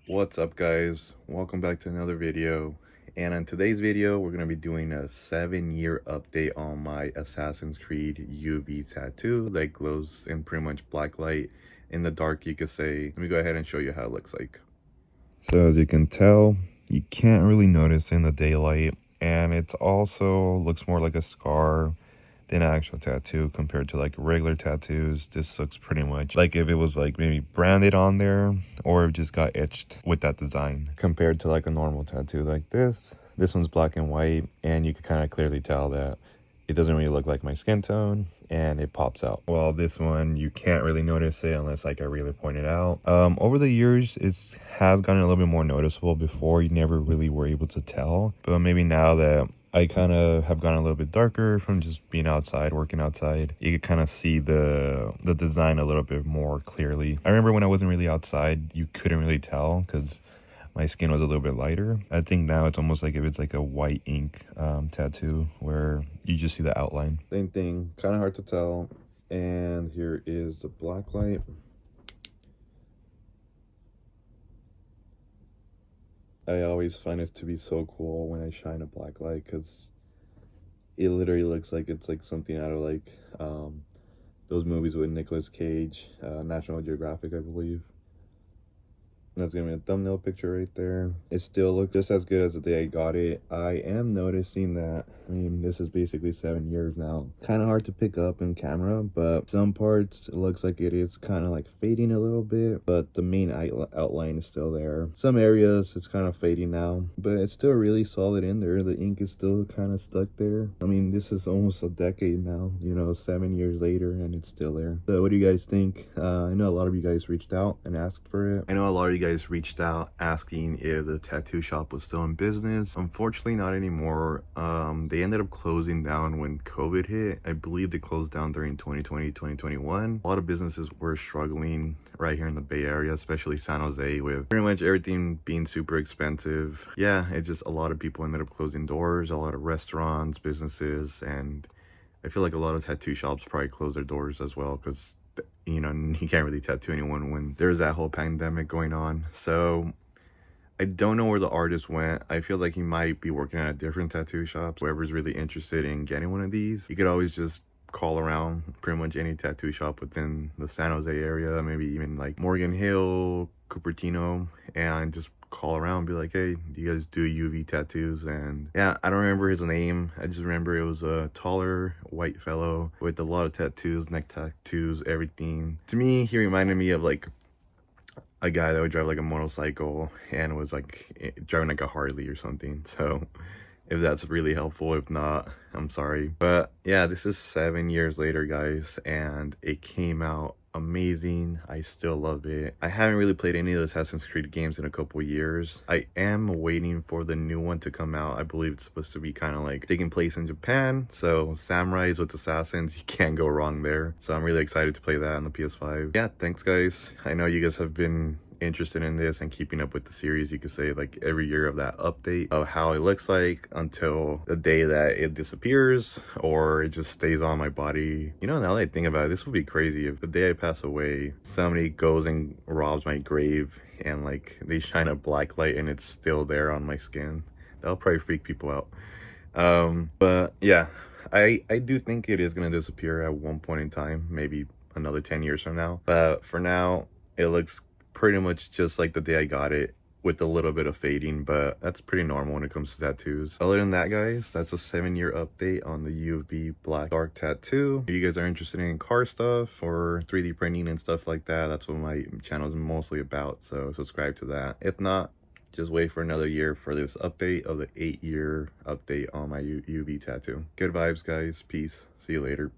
What's up, guys? Welcome back to another video. And in today's video, we're going to be doing a 7-year update on my Assassin's Creed UV tattoo that glows in pretty much black light. In the dark, you could say. Let me go ahead and show you how it looks like. So as you can tell, you can't really notice in the daylight, and it also looks more like a scar than an actual tattoo compared to like regular tattoos. This looks pretty much like if it was like maybe branded on there or it just got etched with that design compared to like a normal tattoo like this. This one's black and white, and you can kind of clearly tell that it doesn't really look like my skin tone and it pops out. Well, this one, you can't really notice it unless like I really point it out. Over the years, it's has gotten a little bit more noticeable. Before, you never really were able to tell, but maybe now that I kind of have gotten a little bit darker from just being outside, working outside, you can kind of see the design a little bit more clearly. I remember when I wasn't really outside, you couldn't really tell because my skin was a little bit lighter. I think now it's almost like if it's like a white ink tattoo where you just see the outline. Same thing, kind of hard to tell. And here is the black light. I always find it to be so cool when I shine a black light because it literally looks like it's like something out of like those movies with Nicolas Cage, National Geographic, I believe. That's gonna be a thumbnail picture right there. It still looks just as good as the day I got it. I am noticing that, I mean, this is basically 7 years now. Kind of hard to pick up in camera, but some parts it looks like it is kind of like fading a little bit, but the main outline is still there. Some areas it's kind of fading now, but it's still really solid in there. The ink is still kind of stuck there. I mean, this is almost a decade now, you know, 7 years later, and it's still there. So what do you guys think? I know a lot of you guys reached out and asked for it. I know a lot of you guys reached out asking if the tattoo shop was still in business. Unfortunately, not anymore. They ended up closing down when COVID hit. I believe they closed down during 2020, 2021. A lot of businesses were struggling right here in the Bay Area, especially San Jose, with pretty much everything being super expensive. Yeah, it's just a lot of people ended up closing doors, a lot of restaurants, businesses, and I feel like a lot of tattoo shops probably closed their doors as well because, you know, you can't really tattoo anyone when there's that whole pandemic going on. So I don't know where the artist went. I feel like he might be working at a different tattoo shop. Whoever's really interested in getting one of these, you could always just call around pretty much any tattoo shop within the San Jose area, maybe even like Morgan Hill, Cupertino, and just call around and be like, hey, do you guys do UV tattoos? And yeah, I don't remember his name. I just remember it was a taller white fellow with a lot of tattoos, neck tattoos, everything. To me, he reminded me of like a guy that would drive like a motorcycle and was like driving like a Harley or something. So if that's really helpful, if not, I'm sorry. But yeah, this is 7 years later, guys, and it came out amazing. I still love it. I haven't really played any of the Assassin's Creed games in a couple years. I am waiting for the new one to come out. I believe it's supposed to be kind of like taking place in Japan, so samurais with assassins, you can't go wrong there. So I'm really excited to play that on the PS5. Yeah, thanks guys. I know you guys have been interested in this and keeping up with the series. You could say like every year of that update of how it looks like until the day that it disappears or it just stays on my body. You know, now that I think about it, this would be crazy if the day I pass away, somebody goes and robs my grave and like they shine a black light and it's still there on my skin. That'll probably freak people out. But yeah, I do think it is gonna disappear at one point in time, maybe another 10 years from now, but for now it looks pretty much just like the day I got it, with a little bit of fading, but that's pretty normal when it comes to tattoos. Other than that, guys, that's a 7-year update on the UV Black Dark tattoo. If you guys are interested in car stuff or 3D printing and stuff like that, that's what my channel is mostly about, so subscribe to that. If not, just wait for another year for this update of the 8-year update on my UV tattoo. Good vibes, guys. Peace. See you later.